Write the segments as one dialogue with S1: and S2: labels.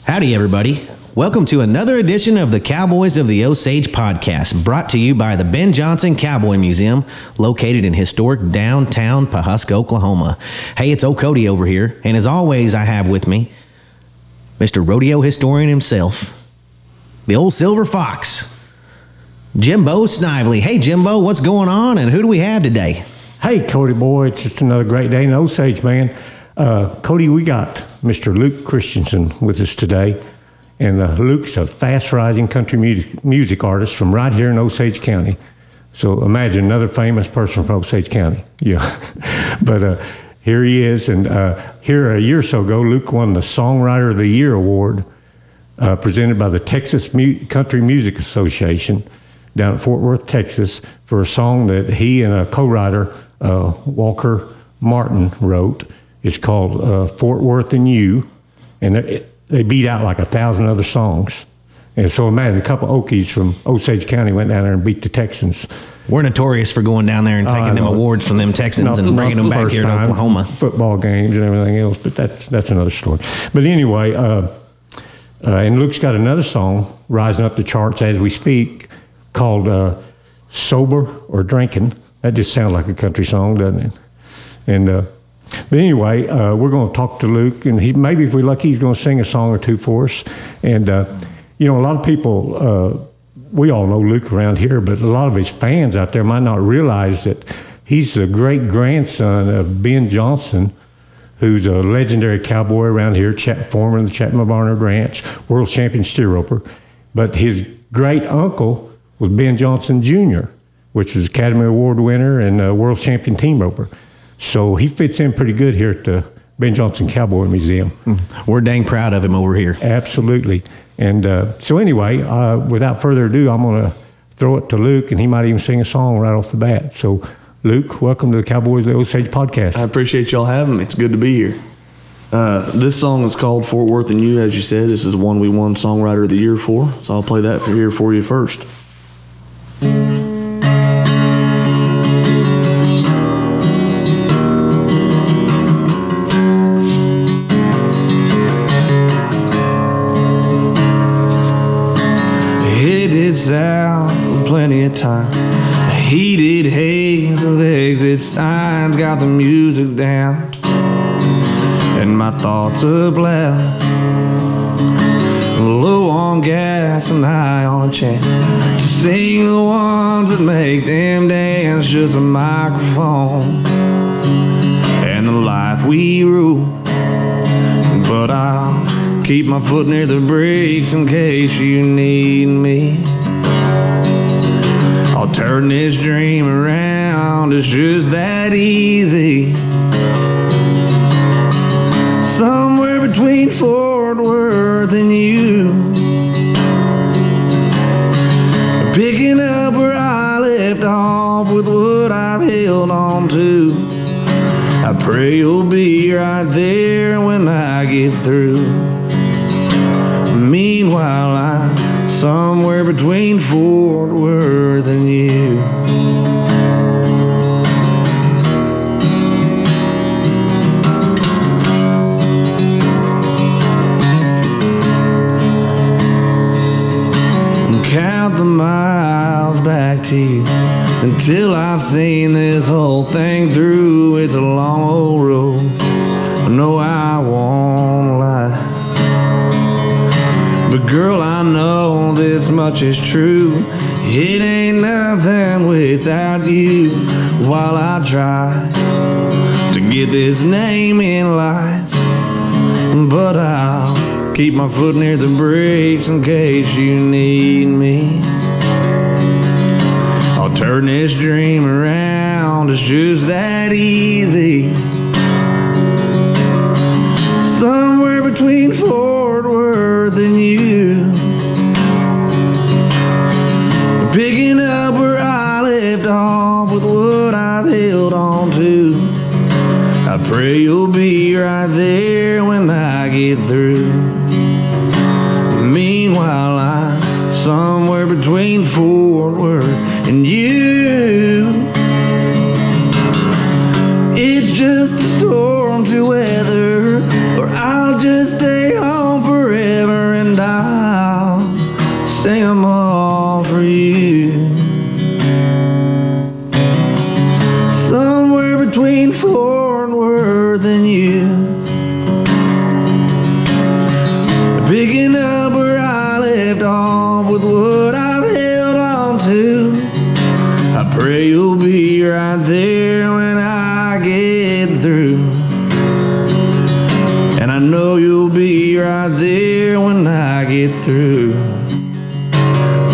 S1: Howdy, everybody. Welcome to another edition of the Cowboys of the Osage podcast, brought to you by the Ben Johnson Cowboy Museum, located in historic downtown Pawhuska, Oklahoma. Hey, it's old Cody over here, and as always, I have with me Mr. Rodeo Historian himself, the old Silver Fox, Jimbo Snively. Hey, Jimbo, what's going on, and who do we have today?
S2: Hey, Cody boy, it's just another great day in Osage, man. Cody, we got Mr. Luke Christenson with us today. And Luke's a fast-rising country music artist from right here in Osage County. So imagine another famous person from Osage County. Yeah. But here he is. And here a year or so ago, Luke won the Songwriter of the Year award presented by the Texas Country Music Association down at Fort Worth, Texas, for a song that he and a co-writer, Walker Martin, wrote. It's called Fort Worth and You. And they beat out like 1,000 other songs. And so imagine a couple Okies from Osage County went down there and beat the Texans.
S1: We're notorious for going down there and taking them awards from them Texans and bringing them back here to Oklahoma.
S2: Football games and everything else, but that's another story. But anyway, and Luke's got another song rising up the charts as we speak called Sober or Drinking. That just sounds like a country song, doesn't it? And but anyway, we're going to talk to Luke, and maybe if we're lucky, he's going to sing a song or two for us. And, you know, a lot of people, we all know Luke around here, but a lot of his fans out there might not realize that he's the great-grandson of Ben Johnson, who's a legendary cowboy around here, foreman of the Chapman Barnard Ranch, world champion steer roper. But his great-uncle was Ben Johnson Jr., which was Academy Award winner and world champion team roper. So he fits in pretty good here at the Ben Johnson Cowboy Museum.
S1: We're dang proud of him over here.
S2: Absolutely. And so anyway, without further ado, I'm going to throw it to Luke, and he might even sing a song right off the bat. So, Luke, welcome to the Cowboys of the Osage podcast.
S3: I appreciate y'all having me. It's good to be here. This song is called Fort Worth and You, as you said. This is one we won Songwriter of the Year for, so I'll play that here for you first. Out plenty of time. The heated haze of exit signs got the music down, and my thoughts up loud. Low on gas and high on a chance to sing the ones that make them dance. Just a microphone and the life we rule. But I'll keep my foot near the brakes in case you need me. I'll turn this dream around, it's just that easy. Somewhere between Fort Worth and you, picking up where I left off with what I've held on to. I pray you'll be right there when I get through. Meanwhile, I'm somewhere between Fort Worth and you. Count the miles back to you until I've seen this whole thing through. It's a long old road, no, I won't lie. But girl, I know this much is true. It ain't nothing without you. While I try to get this name in lights, but I'll keep my foot near the brakes in case you need me. I'll turn this dream around, it's just that easy. Somewhere between Fort Worth and you, picking up where I left off with what I've held on to. I pray you'll be right there when I get through. Meanwhile, I'm somewhere between Fort Worth and you. It's just a storm to weather, or I'll just stay home forever and I know you'll be right there when I get through.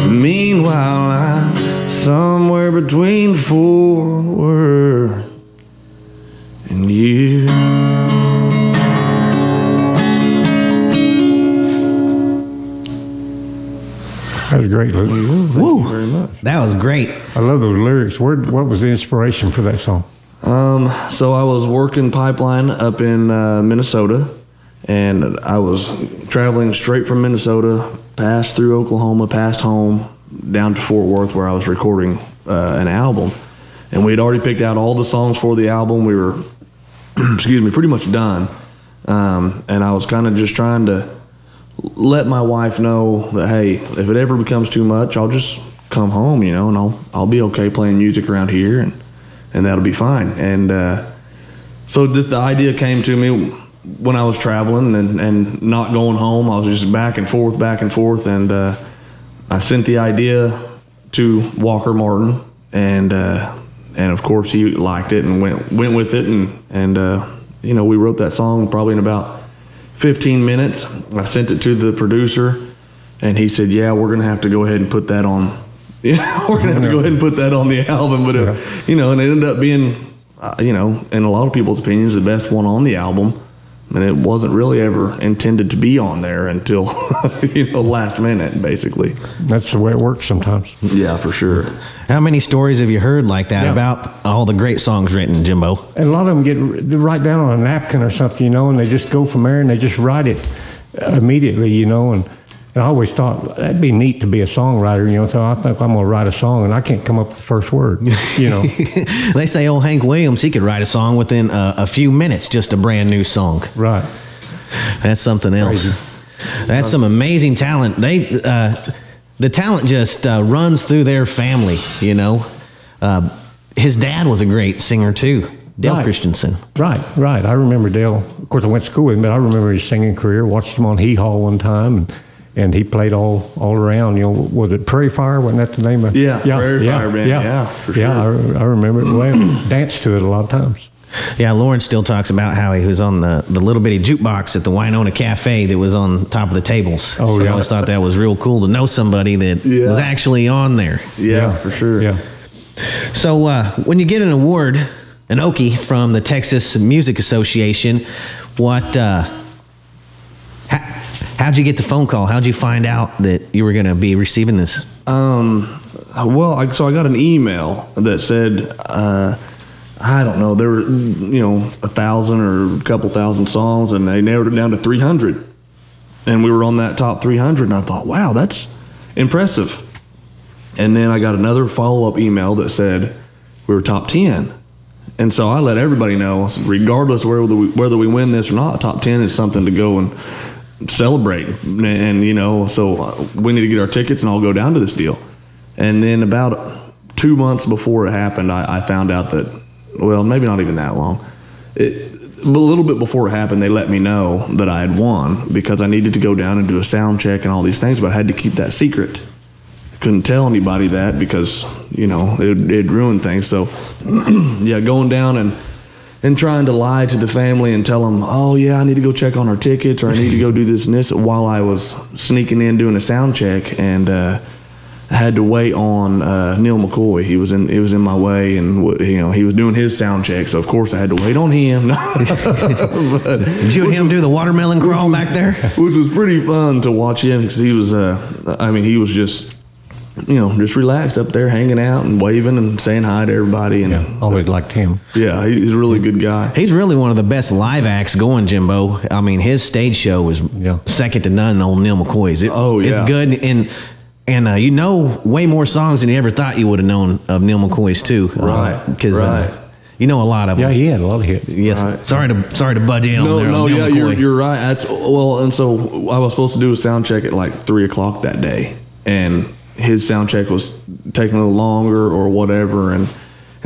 S3: Meanwhile, I'm somewhere between Fort Worth and you.
S2: That was great, Luke.
S3: Thank you very much.
S1: That was great.
S2: I love those lyrics. What was the inspiration for that song?
S3: So I was working pipeline up in Minnesota, and I was traveling straight from Minnesota, passed through Oklahoma, passed home, down to Fort Worth where I was recording an album. And we had already picked out all the songs for the album. We were, pretty much done. And I was kind of just trying to let my wife know that, hey, if it ever becomes too much, I'll just come home, and I'll be okay playing music around here, and that'll be fine. And so the idea came to me when I was traveling and not going home. I was just back and forth, and I sent the idea to Walker Martin, and of course he liked it and went with it, and we wrote that song probably in about 15 minutes. I sent it to the producer, and he said, "Yeah, we're gonna have to go ahead and put that on. Yeah, we're gonna have to go ahead and put that on the album." But and it ended up being, in a lot of people's opinions, the best one on the album. And it wasn't really ever intended to be on there until, last minute, basically.
S2: That's the way it works sometimes.
S3: Yeah, for sure.
S1: How many stories have you heard like that about all the great songs written, Jimbo?
S2: And a lot of them they write down on a napkin or something, and they just go from there and they just write it immediately, and I always thought that'd be neat to be a songwriter, so I think I'm going to write a song and I can't come up with the first word,
S1: They say old Hank Williams, he could write a song within a few minutes, just a brand new song.
S2: Right.
S1: That's something else.
S2: Crazy.
S1: That's some amazing talent. The talent just runs through their family, His dad was a great singer too, Dale Christenson.
S2: Right. I remember Dale. Of course, I went to school with him, but I remember his singing career. Watched him on Hee Haw one time, and he played all around. Was it Prairie Fire? Wasn't that the name of it?
S3: Yeah, Prairie Fire Band. Yeah, for sure.
S2: Yeah, I remember it well. Danced to it a lot of times.
S1: Yeah, Lauren still talks about how he was on the little bitty jukebox at the Winona Cafe that was on top of the tables.
S2: Oh,
S1: I always thought that was real cool to know somebody that was actually on there.
S3: Yeah, for sure.
S2: Yeah.
S1: So when you get an award, an Okie from the Texas Music Association, how'd you get the phone call? How'd you find out that you were going to be receiving this?
S3: So I got an email that said, I don't know, there were, 1,000 or a couple thousand songs, and they narrowed it down to 300. And we were on that top 300, and I thought, wow, that's impressive. And then I got another follow-up email that said we were top 10. And so I let everybody know, regardless whether we win this or not, top 10 is something to go and celebrate. And, so we need to get our tickets, and I'll go down to this deal. And then about 2 months before it happened, I found out that, well, maybe not even that long. A little bit before it happened, they let me know that I had won because I needed to go down and do a sound check and all these things, but I had to keep that secret. Couldn't tell anybody that because, it'd ruin things. So, going down and trying to lie to the family and tell them, oh, yeah, I need to go check on our tickets, or I need to go do this and this, while I was sneaking in doing a sound check, and I had to wait on Neil McCoy. He was in my way, and he was doing his sound check, so of course I had to wait on him.
S1: Did you and him do the watermelon crawl back there?
S3: Which was pretty fun to watch him, because he was, he was just relaxed up there, hanging out and waving and saying hi to everybody. And
S2: always liked him.
S3: Yeah, he's a really good guy.
S1: He's really one of the best live acts going, Jimbo. I mean, his stage show is second to none on Neil McCoy's. It's good, and way more songs than you ever thought you would have known of Neil McCoy's too.
S3: Right.
S1: Because a lot of them.
S2: Yeah, he had a lot of hits.
S1: Yes. Right. Sorry to butt in on there.
S3: No, you're right. And so I was supposed to do a sound check at like 3:00 that day, and his sound check was taking a little longer or whatever, and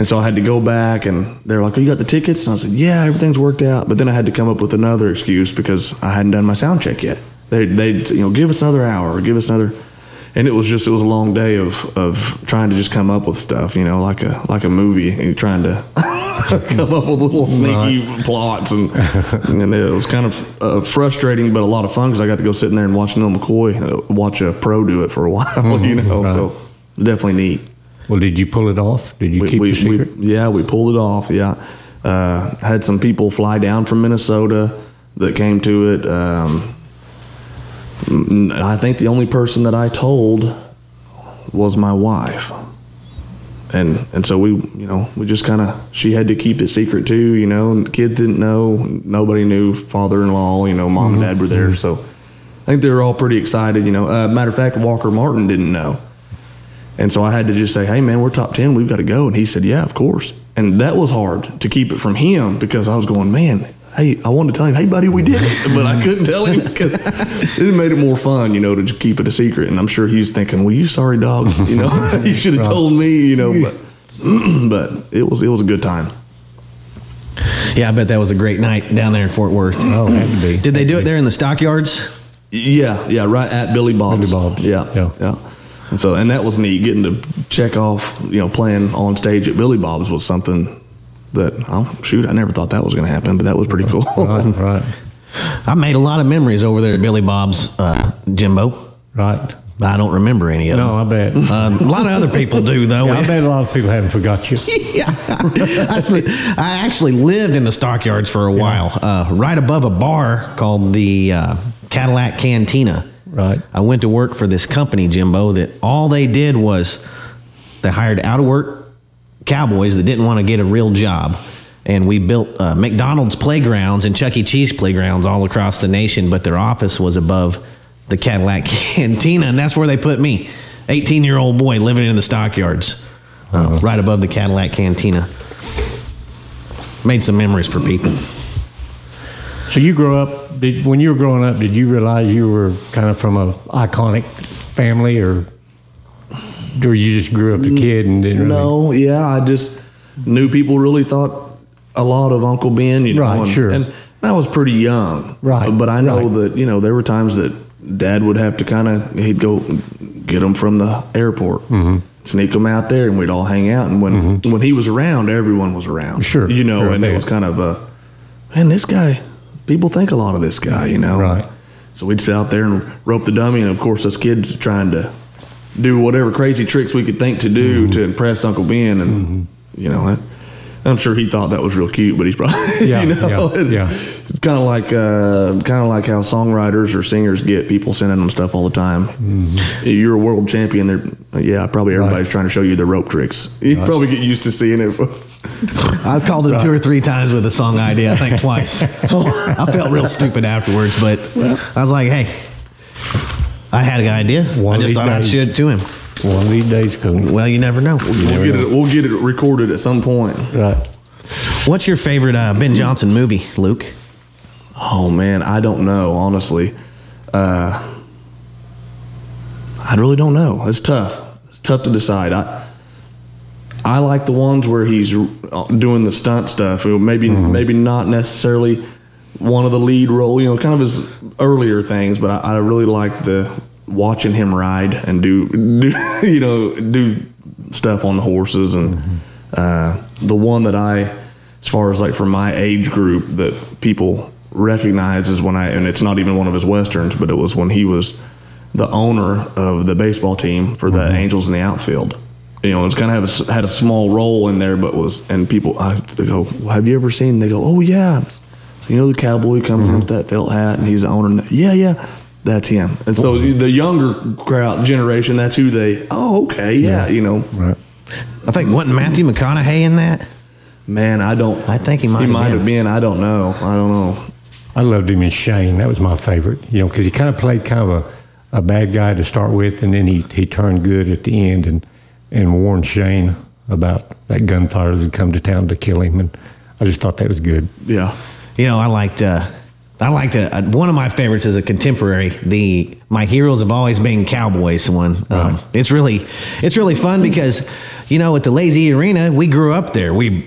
S3: so I had to go back, and they're like, "Oh, you got the tickets?" And I said, "Yeah, everything's worked out." But then I had to come up with another excuse because I hadn't done my sound check yet. They'd give us another hour, or give us another. And it was a long day of trying to just come up with stuff, you know, like a movie, and trying to come up with little sneaky plots, and it was kind of frustrating, but a lot of fun because I got to go sit in there and watch Neil McCoy watch a pro do it for a while, you know. Right. So definitely neat.
S2: Well, did you pull it off? Did you keep the secret?
S3: We pulled it off. Yeah, had some people fly down from Minnesota that came to it. I think the only person that I told was my wife. And so we just kind of, she had to keep it secret too, you know, and the kids didn't know, nobody knew, father-in-law, you know, mom and dad were there. So I think they were all pretty excited, you know. Matter of fact, Walker Martin didn't know. And so I had to just say, hey man, we're top 10, we've got to go. And he said, yeah, of course. And that was hard to keep it from him because I was going, man, hey, I wanted to tell him, hey buddy, we did it, but I couldn't tell him because it made it more fun, you know, to just keep it a secret. And I'm sure he's thinking, well, you sorry dog, you know, you should have told me, you know, but it was a good time.
S1: Yeah, I bet that was a great night down there in Fort Worth.
S2: Oh, had to be.
S1: Did they do it there in the stockyards?
S3: Yeah, right at Billy Bob's. Yeah. And that was neat, getting to check off, you know, playing on stage at Billy Bob's was something that, I never thought that was going to happen, but that was pretty cool.
S2: Right.
S1: I made a lot of memories over there at Billy Bob's, Jimbo.
S2: Right.
S1: I don't remember any of them.
S2: No, I bet.
S1: A lot of other people do, though.
S2: Yeah, I bet a lot of people haven't forgot you.
S1: Yeah. I actually lived in the stockyards for a while, right above a bar called the Cadillac Cantina.
S2: Right. I
S1: went to work for this company, Jimbo, that all they did was they hired out-of-work cowboys that didn't want to get a real job. And we built McDonald's playgrounds and Chuck E. Cheese playgrounds all across the nation, but their office was above the Cadillac Cantina, and that's where they put me, 18-year-old boy living in the stockyards, right above the Cadillac Cantina. Made some memories for people.
S2: So you grew up, when you were growing up, did you realize you were kind of from an iconic family, or you just grew up a kid and didn't really?
S3: No, yeah, I just knew people really thought a lot of Uncle Ben, you know.
S2: Right, sure.
S3: And I was pretty young.
S2: Right.
S3: But I know that, you know, there were times that Dad would have to he'd go get them from the airport, sneak them out there, and we'd all hang out. And when he was around, everyone was around.
S2: Sure.
S3: You know,
S2: sure,
S3: and it was kind of man, this guy, people think a lot of this guy, you know.
S2: Right.
S3: So we'd sit out there and rope the dummy, and of course us kids trying to do whatever crazy tricks we could think to do to impress Uncle Ben, and you know, I'm sure he thought that was real cute, but he's probably
S2: yeah,
S3: you know,
S2: yeah.
S3: It's kind of like how songwriters or singers get people sending them stuff all the time. You're a world champion. Probably everybody's trying to show you the rope tricks. You probably get used to seeing it.
S1: I've called him 2 or 3 times with a song idea. I think twice. I felt real stupid afterwards, but I was like, hey, I had an idea. I just thought I'd show it to him.
S2: One of these days, Cody.
S1: Well, you never know.
S3: We'll get it recorded at some point.
S2: Right.
S1: What's your favorite Ben Johnson movie, Luke?
S3: Oh man, I don't know, honestly. I really don't know. It's tough. It's tough to decide. I like the ones where he's doing the stunt stuff. Maybe not necessarily one of the lead role, you know, kind of his earlier things, but I really like watching him ride and do stuff on the horses. And the one that as far as like from my age group that people recognize is and it's not even one of his westerns, but it was when he was the owner of the baseball team for the Angels in the outfield. You know, it's kind of had a small role in there, but people, they go, well, have you ever seen? They go, oh yeah. So, you know, the cowboy comes in with that felt hat and he's the owner. Yeah, that's him. And so the younger crowd generation, that's who okay, you know.
S2: Right.
S1: I think, wasn't Matthew McConaughey in that?
S3: Man, I think
S1: he might have
S3: been. I don't know.
S2: I loved him in Shane. That was my favorite, you know, because he kind of played kind of a bad guy to start with, and then he turned good at the end and warned Shane about that gunfire that had come to town to kill him, and I just thought that was good.
S3: Yeah.
S1: You know, I liked one of my favorites is a contemporary, My Heroes Have Always Been Cowboys one.
S2: Right.
S1: It's really fun because, you know, at the Lazy Arena, we grew up there. We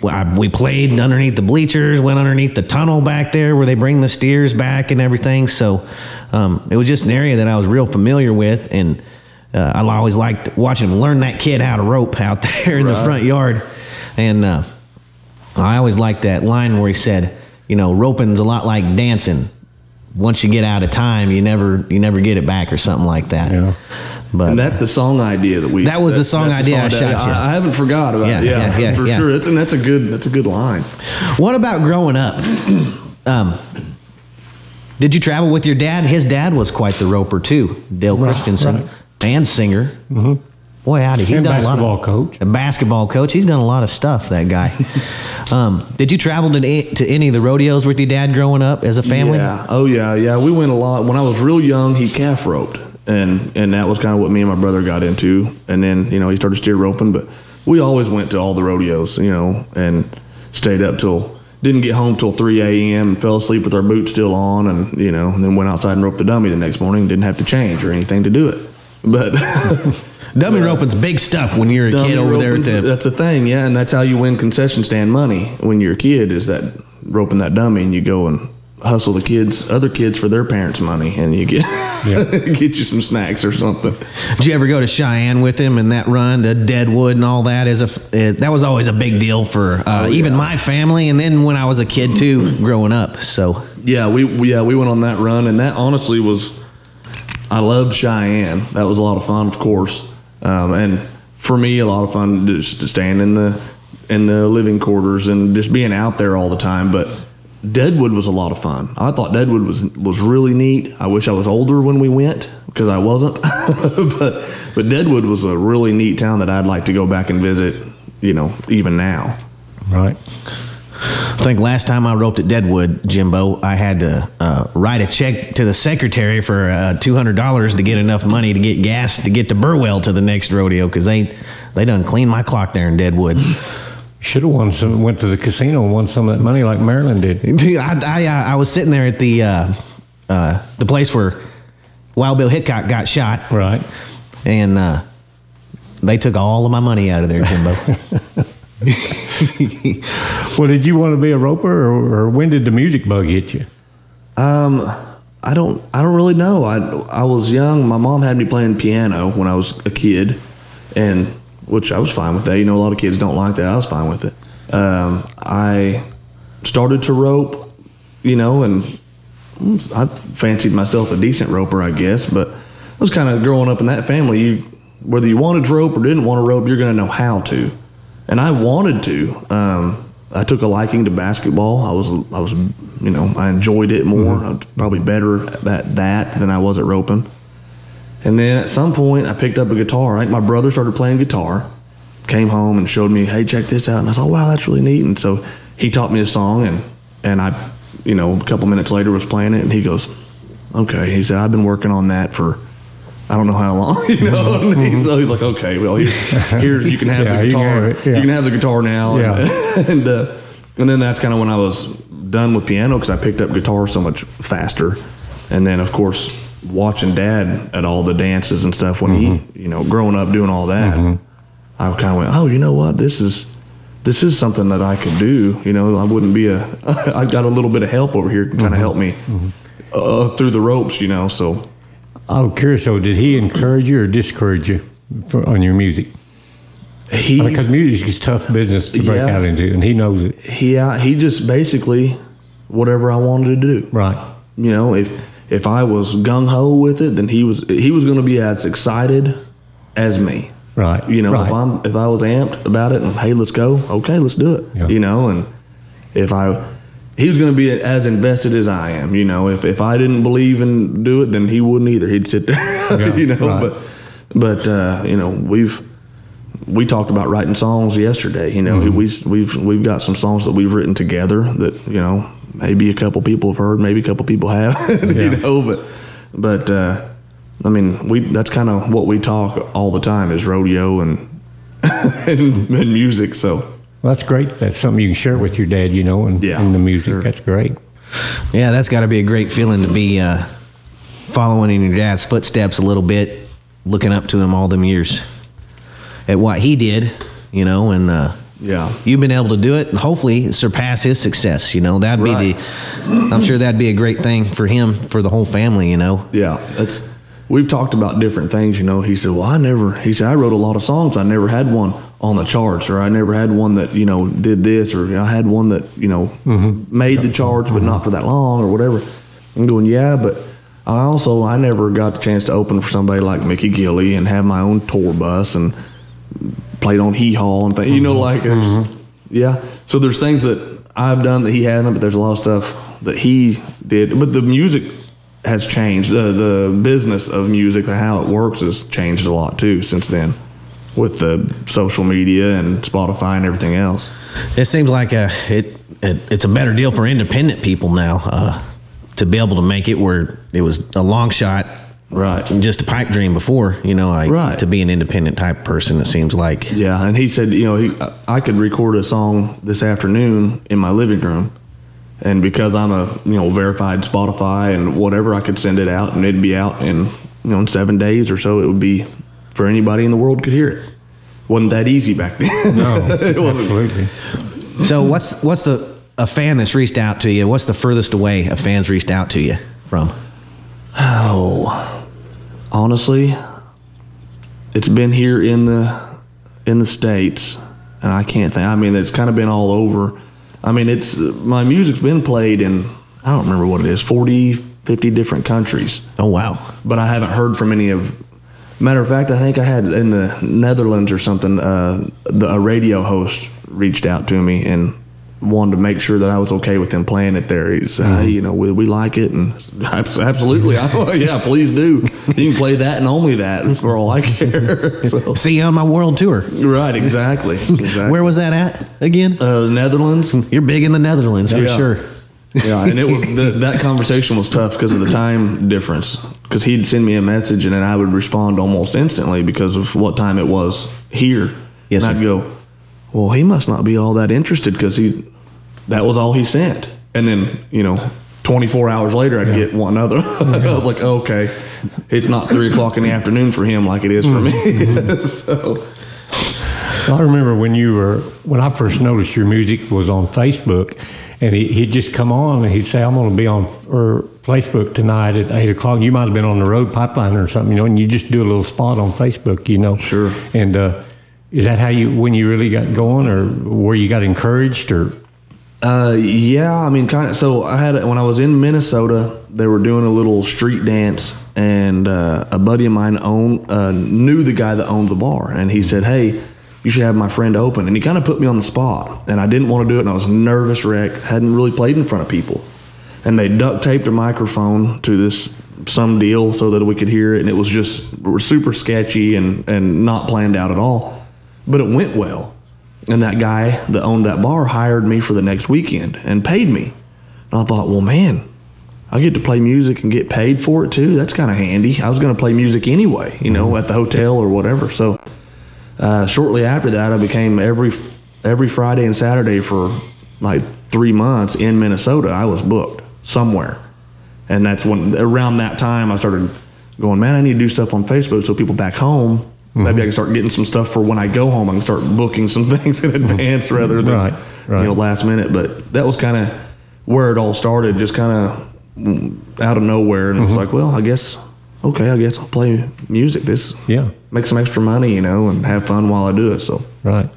S1: played underneath the bleachers, went underneath the tunnel back there where they bring the steers back and everything. So it was just an area that I was real familiar with. And I always liked watching him learn that kid how to rope out there in the front yard. And I always liked that line where he said, roping's a lot like dancing. Once you get out of time, you never get it back, or something like that.
S2: Yeah.
S3: And that's the song idea
S1: that was the song idea I shot you.
S3: I haven't forgot about it. Yeah, for sure. That's a good line.
S1: What about growing up? Did you travel with your dad? His dad was quite the roper too, Dale Christenson, and singer. Mm-hmm. Boy, howdy, he's done a lot of a basketball coach. He's done a lot of stuff. That guy. Did you travel to any of the rodeos with your dad growing up as a family?
S3: Yeah. Oh yeah. We went a lot. When I was real young, he calf roped, and that was kind of what me and my brother got into. And then he started steer roping, but we always went to all the rodeos, and stayed up till. Didn't get home till 3 a.m. and fell asleep with our boots still on, and and then went outside and roped the dummy the next morning. Didn't have to change or anything to do it, but
S1: dummy roping's big stuff when you're a kid over there.
S3: That's the thing, yeah, and that's how you win concession stand money when you're a kid, is that roping that dummy, and you go and hustle the other kids for their parents' money, and you get get you some snacks or something.
S1: Did you ever go to Cheyenne with him and that run to Deadwood and all that? That was always a big deal for even my family, and then when I was a kid too, growing up. So
S3: yeah, we went on that run, and that honestly was, I loved Cheyenne. That was a lot of fun, of course, and for me, a lot of fun just staying in the living quarters and just being out there all the time, but. Deadwood was a lot of fun. I thought Deadwood was really neat. I wish I was older when we went, because I wasn't. but Deadwood was a really neat town that I'd like to go back and visit, even now.
S2: Right.
S1: I think last time I roped at Deadwood, Jimbo, I had to write a check to the secretary for $200 to get enough money to get gas to get to Burwell to the next rodeo, because they done cleaned my clock there in Deadwood.
S2: Should have went to the casino and won some of that money like Maryland did.
S1: I was sitting there at the place where Wild Bill Hickok got shot.
S2: Right.
S1: And they took all of my money out of there, Jimbo.
S2: Well, did you want to be a roper, or when did the music bug hit you?
S3: I don't really know. I was young. My mom had me playing piano when I was a kid, and which I was fine with that. A lot of kids don't like that. I was fine with it. I started to rope, and I fancied myself a decent roper, I guess, but I was kind of growing up in that family. Whether you wanted to rope or didn't want to rope, you're going to know how to. And I wanted to. I took a liking to basketball. I was I enjoyed it more. I was probably better at that than I was at roping. And then at some point, I picked up a guitar. Right? My brother started playing guitar, came home and showed me, hey, check this out. And I thought, wow, that's really neat. And so he taught me a song, and I, a couple minutes later was playing it, and he goes, okay. He said, I've been working on that for I don't know how long, And so he's like, okay, well, here's you can have the guitar. You can have the guitar now.
S2: Yeah.
S3: And then that's kind of when I was done with piano, because I picked up guitar so much faster. And then, of course, watching Dad at all the dances and stuff when he, growing up doing all that, I kind of went, oh, you know what? This is something that I could do. I wouldn't be I got a little bit of help over here to kind of help me through the ropes, so.
S2: I'm curious, though, did he encourage you or discourage you on your music? Because music is tough business to break out into, and he knows it.
S3: He just basically whatever I wanted to do.
S2: Right.
S3: If I was gung ho with it, then he was going to be as excited as me.
S2: Right.
S3: Right. If I was amped about it and hey, let's go. Okay, let's do it.
S2: Yeah.
S3: And he was going to be as invested as I am. If I didn't believe and do it, then he wouldn't either. He'd sit there.
S2: Yeah, right.
S3: But we talked about writing songs yesterday. We've got some songs that we've written together that maybe a couple people have heard, maybe a couple people have. But that's kind of what we talk all the time is rodeo and and music. So.
S2: Well, that's great. That's something you can share with your dad, and the music. Sure. That's great.
S1: Yeah, that's got to be a great feeling to be following in your dad's footsteps a little bit, looking up to him all them years at what he did, and you've been able to do it and hopefully surpass his success. That'd be I'm sure that'd be a great thing for him, for the whole family.
S3: Yeah, we've talked about different things, you know. He said, well, he said, I wrote a lot of songs. I never had one on the charts, or I never had one that, you know, did this, or I had one that, you know, made the charts, but not for that long or whatever. I'm going, yeah, but I never got the chance to open for somebody like Mickey Gilley and have my own tour bus and played on Hee Haw and things, you know, like, yeah. So there's things that I've done that he hasn't, but there's a lot of stuff that he did. But the music has changed. The business of music and how it works has changed a lot too since then, with the social media and Spotify and everything else.
S1: It seems like it's a better deal for independent people now to be able to make it where it was a long shot,
S3: right?
S1: Just a pipe dream before, you know, like
S3: right.
S1: To be an independent type person. It seems like.
S3: Yeah, and he said, you know, I could record a song this afternoon in my living room. And because I'm a, you know, verified Spotify and whatever, I could send it out and it'd be out in, you know, in 7 days or so. It would be for anybody in the world could hear it. Wasn't that easy back then.
S2: No, absolutely.
S1: So what's a fan that's reached out to you? What's the furthest away a fan's reached out to you from?
S3: Oh, honestly, it's been here in the States, and I can't think. I mean, it's kind of been all over. I mean, my music's been played in, I don't remember what it is, 40, 50 different countries.
S1: Oh, wow.
S3: But I haven't heard from any of, matter of fact, I think I had in the Netherlands or something, a radio host reached out to me and wanted to make sure that I was okay with them playing it there. He said, hey, you know, we like it, and absolutely, yeah, please do. You can play that and only that for all I care. So.
S1: See you on my world tour.
S3: Right, exactly.
S1: Where was that at again?
S3: Netherlands.
S1: You're big in the Netherlands for sure.
S3: Yeah, and it was that conversation was tough because of the time difference. Because he'd send me a message and then I would respond almost instantly because of what time it was here.
S1: Yes,
S3: and I'd go, well, he must not be all that interested because that was all he sent. And then, you know, 24 hours later, I'd get one other. I was like, okay, it's not 3 o'clock in the afternoon for him like it is for me. So.
S2: I remember when I first noticed your music was on Facebook, and he'd just come on and he'd say, I'm going to be on Facebook tonight at 8 o'clock. You might have been on the road pipeline or something, you know, and you just do a little spot on Facebook, you know.
S3: Sure.
S2: And is that when you really got going, or where you got encouraged, or?
S3: Yeah, I mean, kind of. So when I was in Minnesota, they were doing a little street dance, and a buddy of mine knew the guy that owned the bar, and he said, hey, you should have my friend open. And he kind of put me on the spot, and I didn't want to do it, and I was a nervous wreck, hadn't really played in front of people. And they duct taped a microphone to some deal so that we could hear it, and it was just super sketchy and not planned out at all. But it went well. And that guy that owned that bar hired me for the next weekend and paid me. And I thought, well, man, I get to play music and get paid for it too. That's kind of handy. I was going to play music anyway, you know, at the hotel or whatever. So shortly after that, I became every Friday and Saturday for like 3 months in Minnesota. I was booked somewhere. And that's when, around that time, I started going, man, I need to do stuff on Facebook so people back home, maybe I can start getting some stuff for when I go home. I can start booking some things in advance rather than you know, last minute. But that was kind of where it all started, just kind of out of nowhere. And it was like, well, I guess I'll play music. Make some extra money, you know, and have fun while I do it. So
S2: right.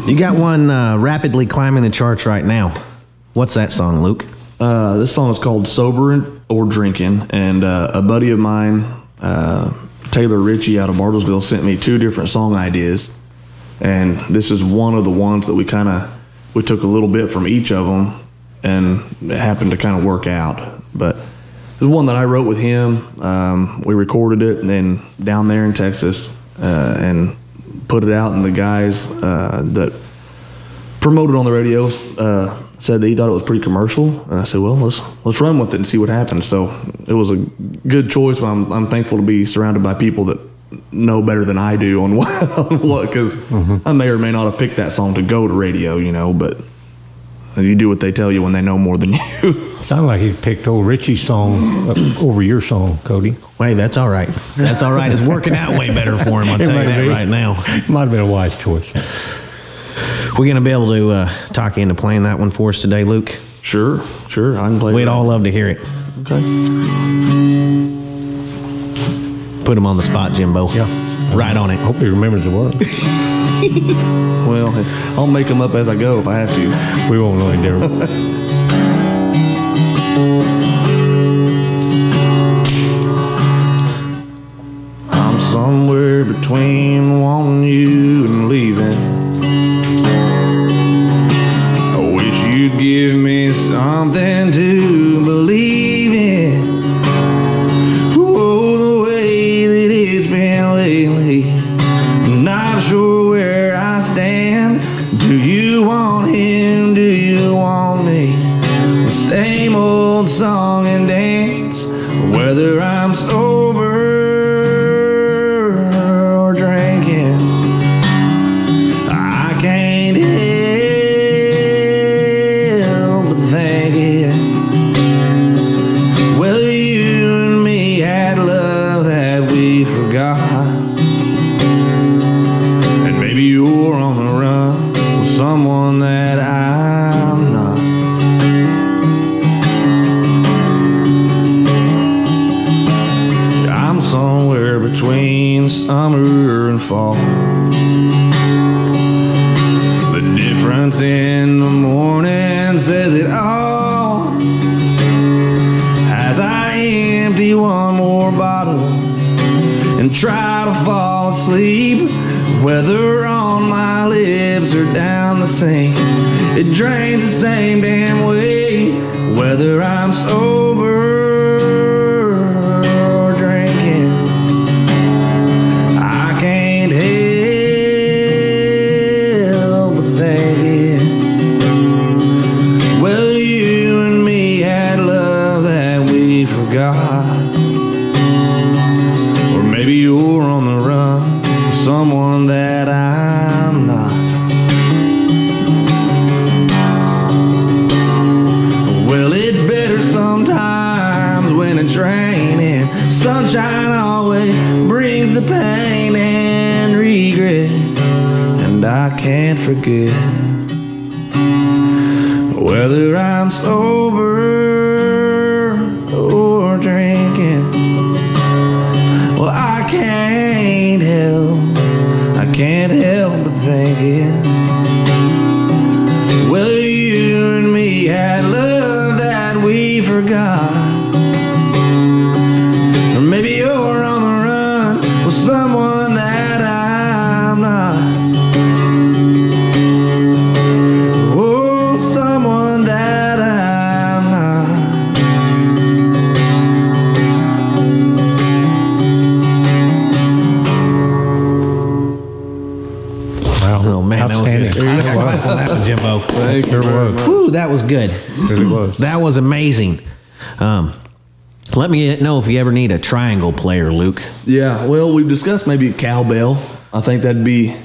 S1: You got one rapidly climbing the charts right now. What's that song, Luke?
S3: This song is called Sober or Drinking, and a buddy of mine, Taylor Ritchie out of Bartlesville, sent me 2 different song ideas, and this is one of the ones that we took a little bit from each of them, and it happened to kind of work out. But it's one that I wrote with him. We recorded it, and then down there in Texas, and put it out, and the guys that promoted on the radio said that he thought it was pretty commercial, and I said, well, let's run with it and see what happens. So it was a good choice, but I'm thankful to be surrounded by people that know better than I do on what, because I may or may not have picked that song to go to radio, you know, but you do what they tell you when they know more than you.
S2: Sounded like he picked old Richie's song over your song, Cody.
S1: Wait, that's all right. That's all right. It's working out way better for him, I'll tell you that right now.
S2: Might have been a wise choice.
S1: We're going to be able to talk you into playing that one for us today, Luke?
S3: Sure. I can play it.
S1: We'd all love to hear it.
S3: Okay.
S1: Put him on the spot, Jimbo.
S2: Yeah.
S1: Right on it.
S2: Hope he remembers the words.
S3: Well, I'll make them up as I go if I have to.
S2: We won't know any different.
S3: I'm somewhere between wanting you and leaving. I wish you'd give me something to believe in. Oh, the way that it's been lately. Not sure where I stand. Do you want him? Do you want me? The same old song and dance. Whether I'm sober or drinking, I can't help but thinking. Well, you and me had love that we forgot. And maybe you're on the run with someone that I'm not. I'm somewhere between summer and fall. The difference in the morning says it all. As I empty one more bottle and try to fall asleep, whether on my lips or down the sink, it drains the same damn way. Whether I'm sober or drinking, I can't help but thinking. Well, you and me had love that we forgot. Or maybe you're on the run with someone that I'm not. Well, it's better sometimes when it's raining. Sunshine always brings the pain and regret, and I can't forget. Whether I'm sober or drinking, well, I can't help but thinking. Well, you and me had love that we forgot. Or maybe you're on the run with someone that I'm not. Oh, someone that I'm not.
S2: Wow.
S1: Oh, man, that was
S2: Outstanding.
S1: good. I clap on that one, Jimbo.
S3: Thank you
S2: There
S3: very
S2: was.
S3: much.
S1: Whew, that was good.
S2: It really was.
S1: That was amazing. Let me know if you ever need a triangle player, Luke.
S3: Yeah, well, we've discussed maybe a cowbell. I think that'd be.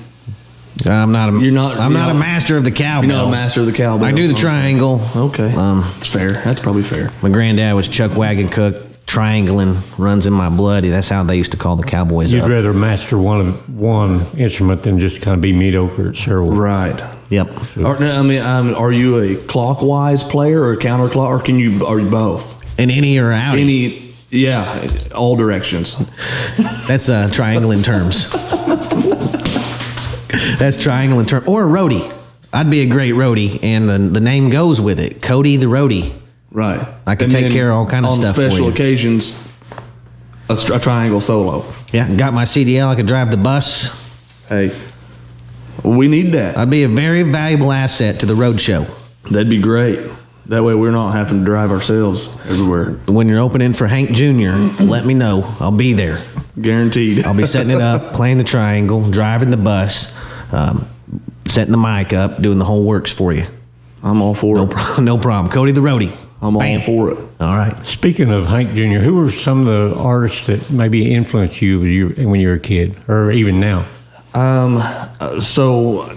S1: I'm not a
S3: You're not-
S1: I'm
S3: you're
S1: not a
S3: not-
S1: master of the cowbell.
S3: You're not a master of the cowbell.
S1: I do the triangle.
S3: Okay. That's fair. That's probably fair.
S1: My granddad was chuck wagon cook. Triangling runs in my blood. That's how they used to call the cowboys
S2: You'd
S1: up.
S2: rather master one instrument than just kind of be mediocre at several.
S3: Right.
S1: Yep.
S3: Are you a clockwise player or a counterclock, or are you both?
S1: And any or out.
S3: Yeah, all directions.
S1: That's triangle in terms. That's triangle in terms. Or a roadie. I'd be a great roadie, and the name goes with it. Cody the roadie.
S3: Right.
S1: I can take care of all kind of stuff for
S3: On special
S1: you.
S3: occasions, a triangle solo.
S1: Yeah, got my CDL. I could drive the bus.
S3: Hey, we need that.
S1: I'd be a very valuable asset to the road show.
S3: That'd be great. That way we're not having to drive ourselves everywhere.
S1: When you're opening for Hank Jr., let me know. I'll be there.
S3: Guaranteed.
S1: I'll be setting it up, playing the triangle, driving the bus, setting the mic up, doing the whole works for you.
S3: I'm all for it.
S1: No problem. Cody the roadie.
S3: I'm
S1: Bam.
S3: all for it.
S1: All right.
S2: Speaking of Hank Jr., who were some of the artists that maybe influenced you when you were a kid, or even now?
S3: So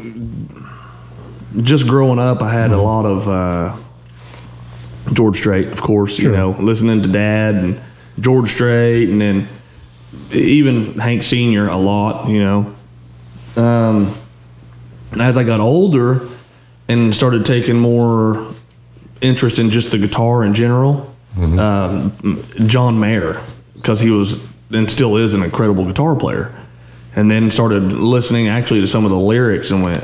S3: just growing up, I had a lot of George Strait, of course.
S2: Sure.
S3: You know, listening to Dad and George Strait, and then even Hank Sr. a lot. You know, as I got older and started taking more interest in just the guitar in general, John Mayer, because he was and still is an incredible guitar player. And then started listening actually to some of the lyrics and went,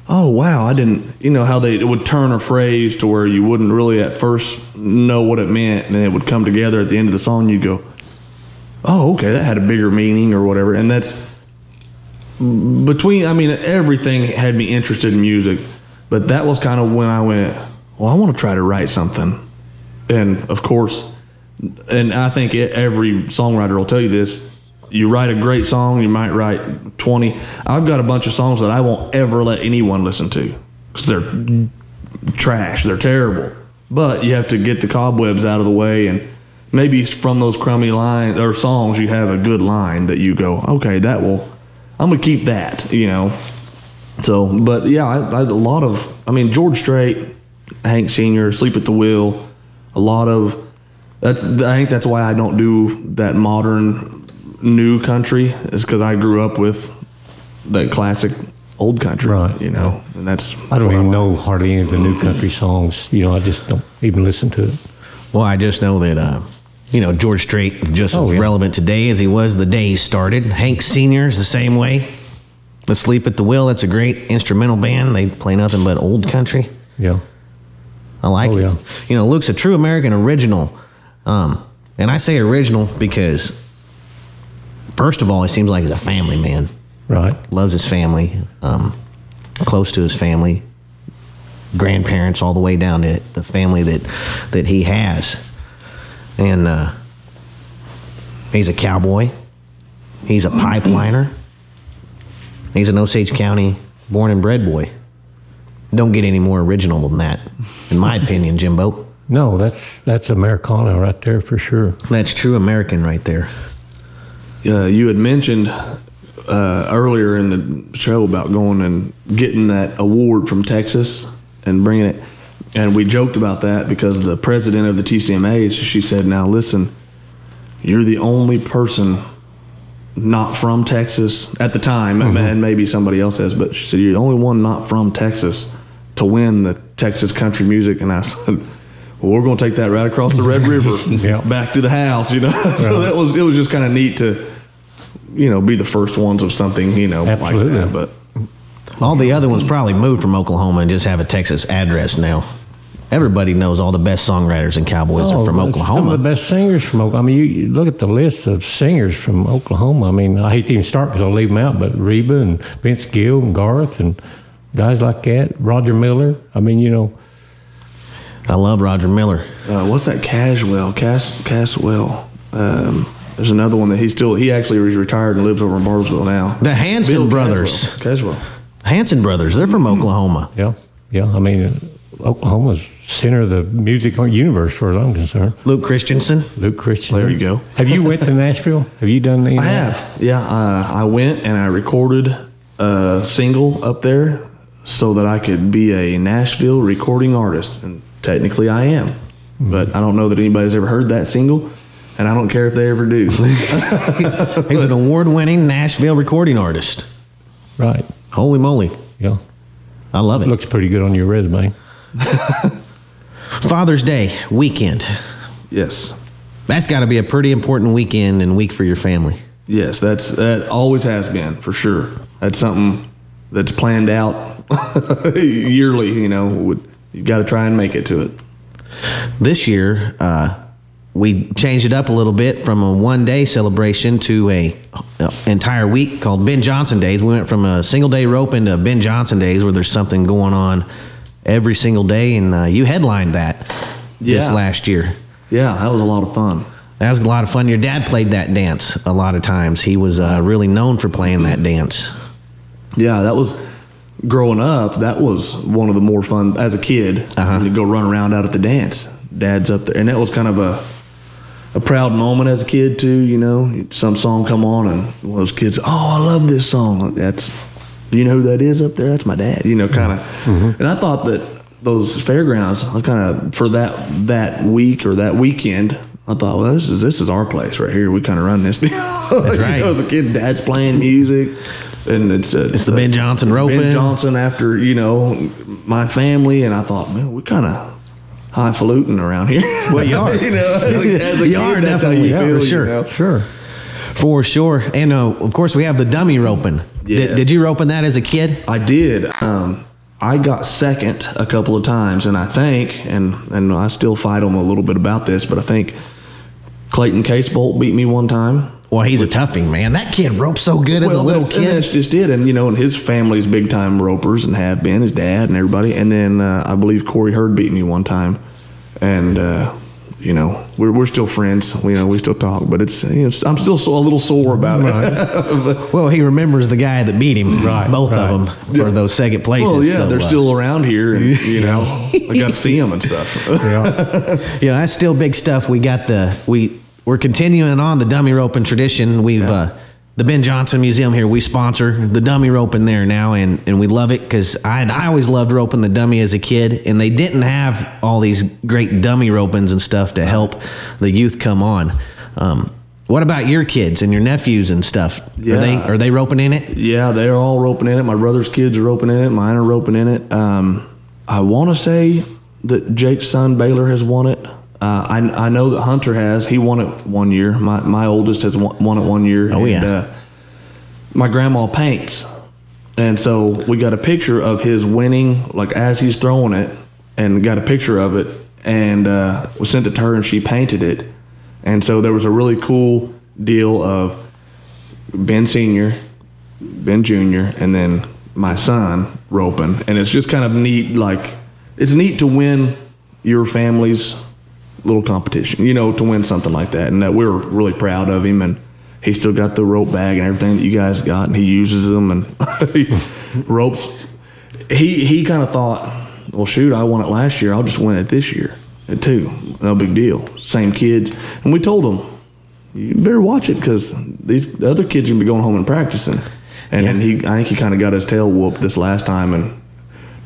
S3: oh, wow, I didn't, how they would turn a phrase to where you wouldn't really at first know what it meant, and then it would come together at the end of the song. You go, oh, okay, that had a bigger meaning or whatever. And that's everything had me interested in music, but that was kind of when I went, well, I want to try to write something. And of course, and I think every songwriter will tell you this, you write a great song, you might write 20. I've got a bunch of songs that I won't ever let anyone listen to because they're trash, they're terrible. But you have to get the cobwebs out of the way, and maybe from those crummy lines or songs, you have a good line that you go, okay, I'm gonna keep that, So, but yeah, I a lot of, George Strait, Hank Sr., Sleep at the Wheel, a lot of. I think that's why I don't do that modern new country, is because I grew up with that classic old country,
S2: right?
S3: And that's.
S2: I don't even know hardly any of the new country songs. I just don't even listen to it.
S1: Well, I just know that George Strait just as relevant today as he was the day he started. Hank Sr. is the same way. The Sleep at the Wheel, that's a great instrumental band. They play nothing but old country.
S2: Yeah.
S1: I like it.
S2: Yeah.
S1: Luke's a true American original. And I say original because, first of all, he seems like he's a family man.
S2: Right.
S1: Loves his family, close to his family, grandparents all the way down to the family that he has. And he's a cowboy. He's a pipeliner. He's an Osage County born and bred boy. Don't get any more original than that, in my opinion, Jimbo.
S2: No, that's Americana right there for sure.
S1: That's true American right there.
S3: You had mentioned earlier in the show about going and getting that award from Texas and bringing it. And we joked about that because the president of the TCMA, she said, now listen, you're the only person not from Texas at the time, and maybe somebody else has, but she said, you're the only one not from Texas to win the Texas country music. And I said, well, we're going to take that right across the Red River back to the house, So it was just kind of neat to, be the first ones of something,
S2: Absolutely.
S3: like that. But
S1: all the other ones probably moved from Oklahoma and just have a Texas address now. Everybody knows all the best songwriters and cowboys are from Oklahoma.
S2: Some of the best singers from Oklahoma. You look at the list of singers from Oklahoma. I hate to even start because I'll leave them out, but Reba and Vince Gill and Garth and guys like that. Roger Miller.
S1: I love Roger Miller.
S3: What's that? Caswell. There's another one that he actually was retired and lives over in Bartlesville now.
S1: The Hanson brothers.
S3: Caswell.
S1: Hanson brothers. They're from Oklahoma.
S2: Yeah. Oklahoma's center of the music universe, as far as I'm concerned.
S1: Luke Christenson.
S3: There you go.
S2: Have you went to Nashville? Have you done any?
S3: I have. Yeah, I went and I recorded a single up there so that I could be a Nashville recording artist, and technically I am. But I don't know that anybody's ever heard that single, and I don't care if they ever do.
S1: He's an award-winning Nashville recording artist.
S2: Right.
S1: Holy moly.
S2: Yeah.
S1: I love it.
S2: Looks pretty good on your resume.
S1: Father's Day weekend.
S3: Yes.
S1: That's got to be a pretty important weekend and week for your family.
S3: Yes, that always has been, for sure. That's something that's planned out yearly, you got to try and make it to it.
S1: This year, we changed it up a little bit from a one-day celebration to a entire week called Ben Johnson Days. We went from a single-day roping to Ben Johnson Days, where there's something going on every single day, and you headlined that this last year.
S3: Yeah, that was a lot of fun.
S1: That was a lot of fun. Your dad played that dance a lot of times. He was really known for playing that dance.
S3: Yeah, that was, growing up, that was one of the more fun, as a kid, to go run around out at the dance. Dad's up there, and that was kind of a proud moment as a kid too, some song come on and one of those kids, oh, I love this song. That's, do you know who that is up there? That's my dad, kind of. And I thought that those fairgrounds, I kind of, for that week or that weekend, I thought, well, this is our place right here. We kind of run this deal.
S1: That's right.
S3: As a kid, Dad's playing music, and it's the
S1: Ben Johnson roping.
S3: Ben Johnson after my family, and I thought, man, we kind of highfalutin around here.
S1: Well, you are.
S3: as a
S1: You
S3: kid,
S1: are
S3: that's
S1: definitely.
S3: how you feel,
S1: for sure.
S2: Sure.
S1: For sure. And of course, we have the dummy roping.
S3: Yes.
S1: Did you roping that as a kid?
S3: I did. I got second a couple of times, and I think, and I still fight them a little bit about this, but I think Clayton Casebolt beat me one time.
S1: Well, he's a toughing, man. That kid roped so good as a little
S3: And
S1: kid.
S3: that's just it. And, and his family's big-time ropers and have been, his dad and everybody. And then I believe Corey Hurd beat me one time. And, we're still friends. We still talk. But it's I'm still a little sore about it.
S1: Well, he remembers the guy that beat him, both of them, for those second places.
S3: Well, yeah,
S1: so,
S3: they're still around here. And, I got to see them and stuff.
S1: That's still big stuff. We got we're continuing on the dummy roping tradition. We've the Ben Johnson Museum here. We sponsor the dummy roping there now, and we love it because I always loved roping the dummy as a kid, and they didn't have all these great dummy ropings and stuff to help the youth come on. What about your kids and your nephews and stuff?
S3: Yeah.
S1: Are they roping in it?
S3: Yeah, they're all roping in it. My brother's kids are roping in it. Mine are roping in it. I want to say that Jake's son Baylor has won it. I know that Hunter has. He won it one year. My oldest has won it one year.
S1: Oh, yeah.
S3: My grandma paints. And so we got a picture of his winning, like as he's throwing it, and got a picture of it, and we sent it to her, and she painted it. And so there was a really cool deal of Ben Sr., Ben Jr., and then my son roping. And it's just kind of neat. Like, it's neat to win your family's little competition, to win something like that, and that we're really proud of him. And he's still got the rope bag and everything that you guys got, and he uses them and he ropes. He kind of thought, well, shoot, I won it last year, I'll just win it this year too. No big deal. Same kids, and we told him, you better watch it because these other kids are gonna be going home and practicing. And then I think he kind of got his tail whooped this last time, and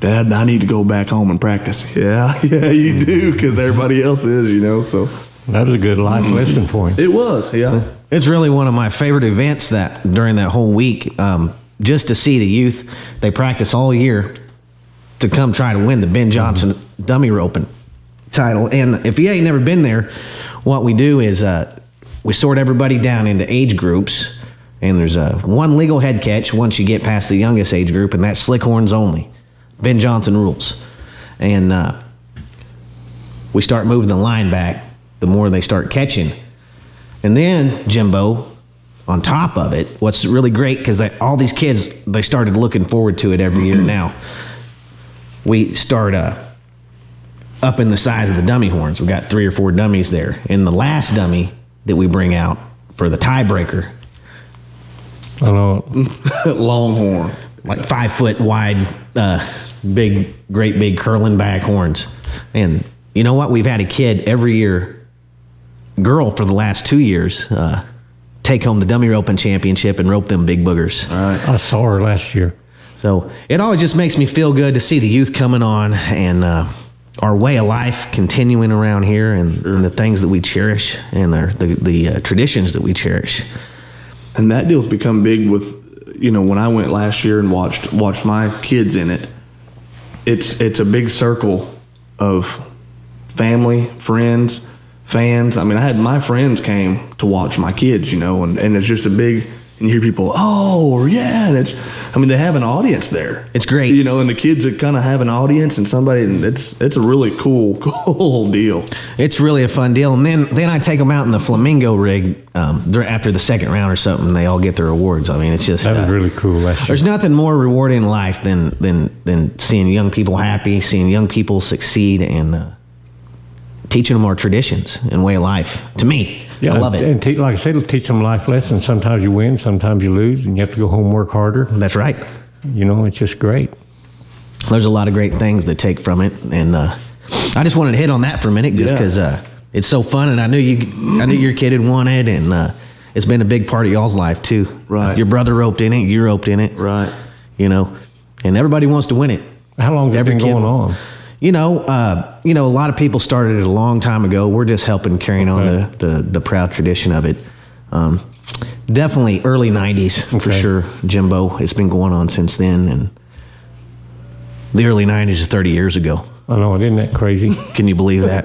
S3: Dad, I need to go back home and practice. Yeah, you do, because everybody else is, so.
S2: That was a good life lesson for him.
S3: It was, yeah.
S1: It's really one of my favorite events that during that whole week, just to see the youth. They practice all year to come try to win the Ben Johnson dummy roping title. And if you ain't never been there, what we do is we sort everybody down into age groups, and there's one legal head catch once you get past the youngest age group, and that's slick horns only. Ben Johnson rules. And we start moving the line back the more they start catching. And then, Jimbo, on top of it, what's really great, because all these kids, they started looking forward to it every year now. We start up in the size of the dummy horns. We got 3 or 4 dummies there. And the last dummy that we bring out for the tiebreaker,
S2: I know.
S3: Longhorn.
S1: like 5 foot wide, great big curling back horns. And you know what? We've had a kid every year, girl for the last 2 years, take home the dummy roping championship and rope them big boogers.
S3: All right.
S2: I saw her last year.
S1: So it always just makes me feel good to see the youth coming on, and our way of life continuing around here, and the things that we cherish, and the traditions that we cherish.
S3: And that deal's become big with, when I went last year and watched my kids in it. It's a big circle of family, friends, fans. I mean, I had my friends came to watch my kids, and it's just a big, and you hear people, oh, yeah, and they have an audience there.
S1: It's great.
S3: And the kids that kind of have an audience and somebody, and it's a really cool deal.
S1: It's really a fun deal. And then I take them out in the flamingo rig after the second round or something. They all get their awards. I mean, it's just...
S2: That was really cool last year.
S1: There's nothing more rewarding in life than seeing young people happy, seeing young people succeed, and teaching them our traditions and way of life. To me,
S2: yeah,
S1: I love it.
S2: And like I said, it'll teach them life lessons. Sometimes you win, sometimes you lose, and you have to go home and work harder.
S1: That's right.
S2: It's just great.
S1: There's a lot of great things to take from it, and I just wanted to hit on that for a minute, just because it's so fun, and I knew your kid had won it, and it's been a big part of y'all's life too.
S3: Right.
S1: Your brother roped in it, you roped in it.
S3: Right.
S1: And everybody wants to win it.
S2: How long has it been going on?
S1: A lot of people started it a long time ago. We're just helping carrying on the proud tradition of it. Definitely early 90s for sure, Jimbo. It's been going on since then, and the early 90s is 30 years ago.
S2: I know, isn't that crazy?
S1: Can you believe that?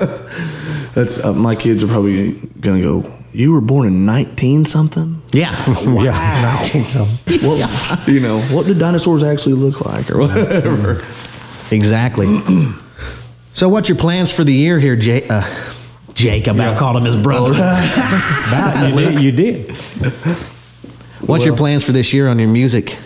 S3: That's my kids are probably gonna go, you were born in 19 something?
S1: Yeah.
S2: Yeah, 19 something.
S3: Well, you know, what did dinosaurs actually look like or whatever?
S1: Exactly. So what's your plans for the year here, Jake? Jake, I about called him his brother.
S2: You did.
S1: What's your plans for this year on your music?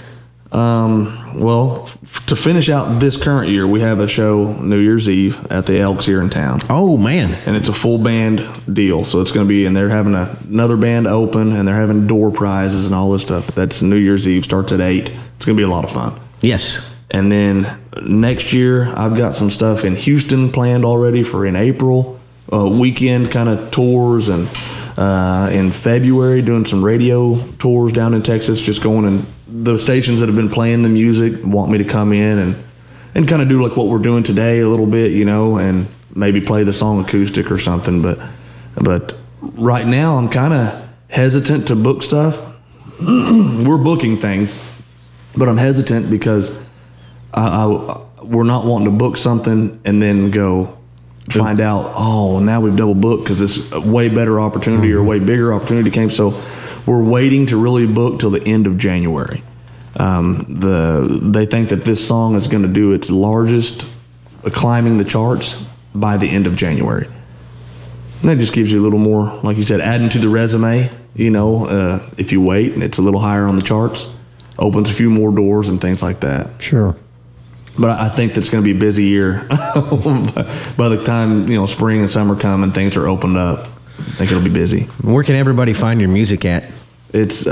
S3: Well, to finish out this current year, we have a show New Year's Eve at the Elks here in town.
S1: Oh, man.
S3: And it's a full band deal. So it's going to be, and they're having another band open, and they're having door prizes and all this stuff. That's New Year's Eve, starts at 8. It's going to be a lot of fun.
S1: Yes.
S3: And then next year, I've got some stuff in Houston planned already for in April, weekend kind of tours, and in February doing some radio tours down in Texas, just going, and the stations that have been playing the music want me to come in and kind of do like what we're doing today a little bit, you know, and maybe play the song acoustic or something. But right now I'm kind of hesitant to book stuff. We're booking things, but I'm hesitant because we're not wanting to book something and then go find out, oh, now we've double booked because this way better opportunity or way bigger opportunity came. So we're waiting to really book till the end of January. They think that this song is going to do its largest climbing the charts by the end of January. And that just gives you a little more, like you said, adding to the resume, you know, if you wait and it's a little higher on the charts, opens a few more doors and things like that.
S2: Sure.
S3: But I think that's going to be a busy year. By the time, you know, spring and summer come and things are opened up, I think it'll be busy.
S1: Where can everybody find your music at?
S3: It's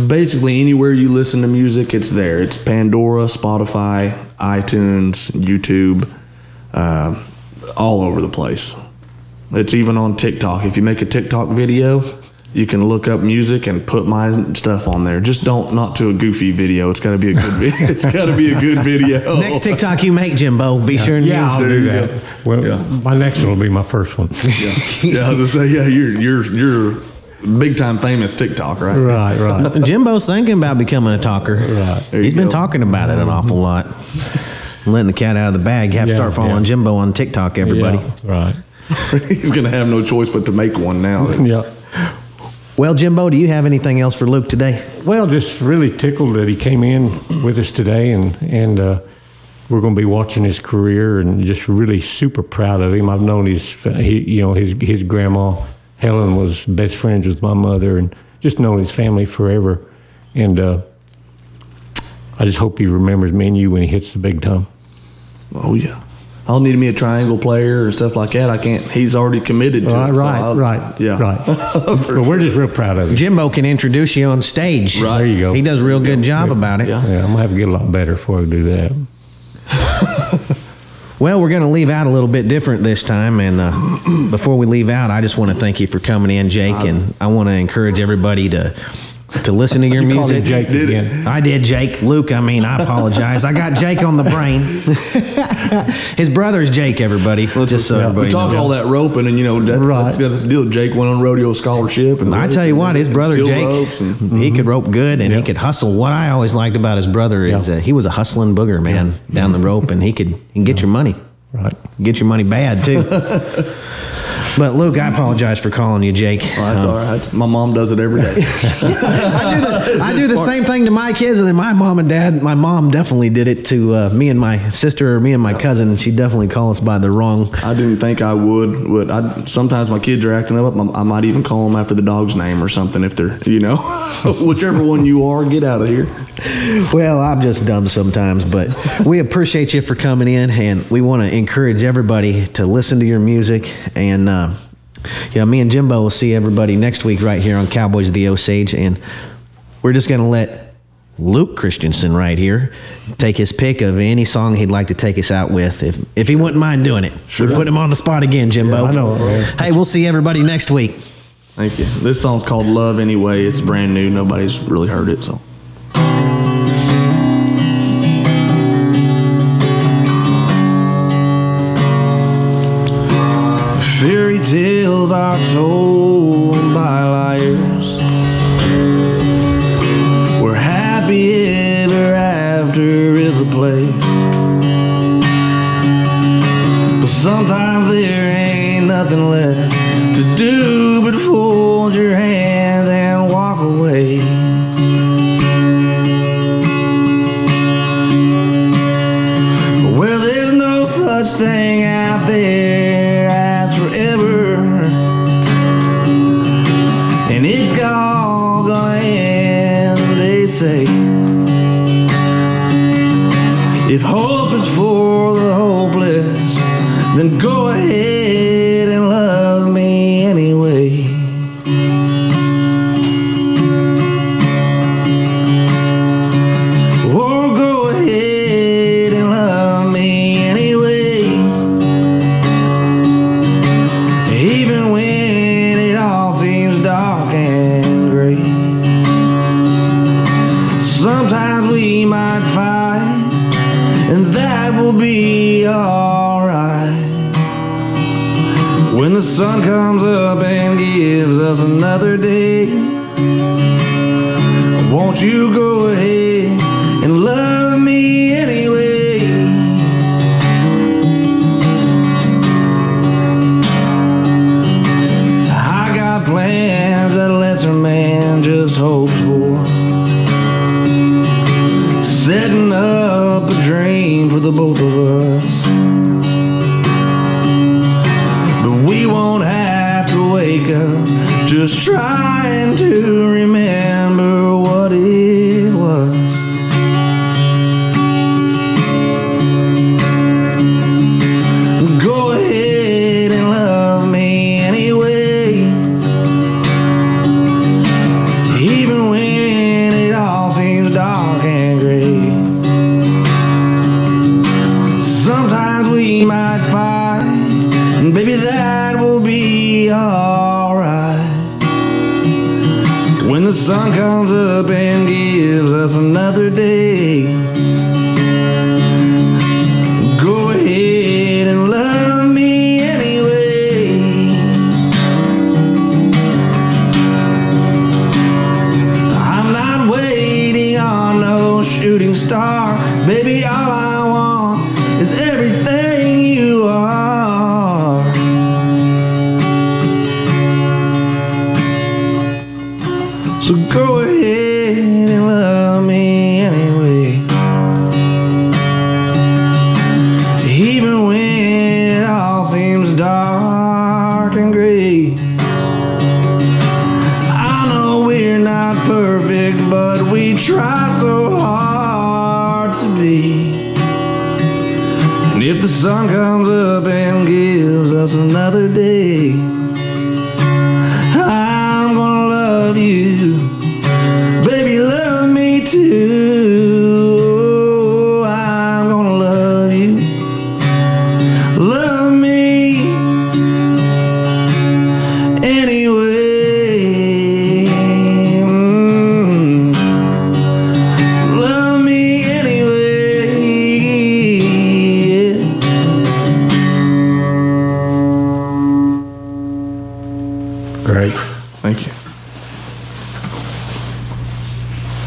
S3: basically anywhere you listen to music, it's there. It's Pandora, Spotify, iTunes, YouTube, all over the place. It's even on TikTok. If you make a TikTok video, you can look up music and put my stuff on there. Just not to a goofy video. It's got to be a good video. It's got to be a good video.
S1: Next TikTok you make, Jimbo, be sure and
S2: I'll
S1: use
S2: do that. Well, my next one will be my first one.
S3: Yeah, I was gonna say, you're big time famous TikTok, right?
S2: Right.
S1: Jimbo's thinking about becoming a talker.
S2: Right.
S1: He's been talking about it an awful lot. Letting the cat out of the bag. You have to start following Jimbo on TikTok, everybody.
S2: Yeah, right.
S3: He's gonna have no choice but to make one now.
S2: Yeah.
S1: Well, Jimbo, do you have anything else for Luke today?
S2: Well, just really tickled that he came in with us today, and we're going to be watching his career, and just really super proud of him. I've known his grandma Helen was best friends with my mother, and just known his family forever. And I just hope he remembers me and you when he hits the big time.
S3: Oh yeah. I'll need me a triangle player or stuff like that. I can't. He's already committed to it.
S2: Right.
S3: Yeah.
S2: Right. But we're just real proud of him.
S1: Jimbo can introduce you on stage.
S3: Right.
S2: There you go.
S1: He does a real good job about it.
S3: Yeah.
S2: Yeah, I'm gonna have to get a lot better before I do that.
S1: Well, we're going to leave out a little bit different this time. And before we leave out, I just want to thank you for coming in, Jake. And I want to encourage everybody to listen to your
S2: You called
S1: music.
S2: him Jake again.
S1: I did, Jake. Luke, I apologize. I got Jake on the brain. His brother's Jake, everybody. Just so everybody
S3: we talk
S1: knows.
S3: all that roping, and that's got this deal. Jake went on rodeo scholarship, and
S1: I tell you what, his brother Jake, he could rope good and he could hustle. What I always liked about his brother is he was a hustling booger, man, down the rope, and he can get your money.
S2: Right.
S1: Get your money bad, too. But, Luke, I apologize for calling you Jake.
S3: Oh, that's all right. My mom does it every day.
S1: I do the same thing to my kids, and then my mom and dad. My mom definitely did it to me and my sister or me and my cousin, and she definitely called us by the wrong.
S3: I didn't think I would. Sometimes my kids are acting up. I might even call them after the dog's name or something if they're, whichever one you are, get out of here.
S1: Well, I'm just dumb sometimes, but we appreciate you for coming in, and we want to encourage everybody to listen to your music. And me and Jimbo will see everybody next week right here on Cowboys of the Osage, and we're just going to let Luke Christenson right here take his pick of any song he'd like to take us out with, if he wouldn't mind doing it. Sure. We put him on the spot again, Jimbo.
S2: Yeah, I know. Man.
S1: Hey, we'll see everybody next week.
S3: Thank you. This song's called Love Anyway. It's brand new. Nobody's really heard it, so. Fairy tales are told by liars, where happy ever after is a place. But sometimes there ain't nothing left to do but fold fold your hands and walk away. Well, there's no such thing out there as forever, and it's all gonna end, they say. If hope is for the hopeless, then go ahead and love me anyway. Or go ahead and love me anyway. Even when it all seems dark and gray. Sometimes we might fight, and that will be alright. When the sun comes up and gives us another day, won't you go ahead and love me anyway? I got plans that a lesser man just hopes for, setting up a dream for the both of us. But we won't have to wake up just trying to remember what it was. Go ahead and love me anyway. Even when it all seems dark and gray. Sometimes we might fight, and baby, that will be alright. When the sun comes up and gives us another day, go ahead and love me anyway. I'm not waiting on no shooting star, baby, all I want is everything you are. So go ahead and love me anyway. Even when it all seems dark and gray. I know we're not perfect, but we try so hard to be. And if the sun comes up and gives us another day,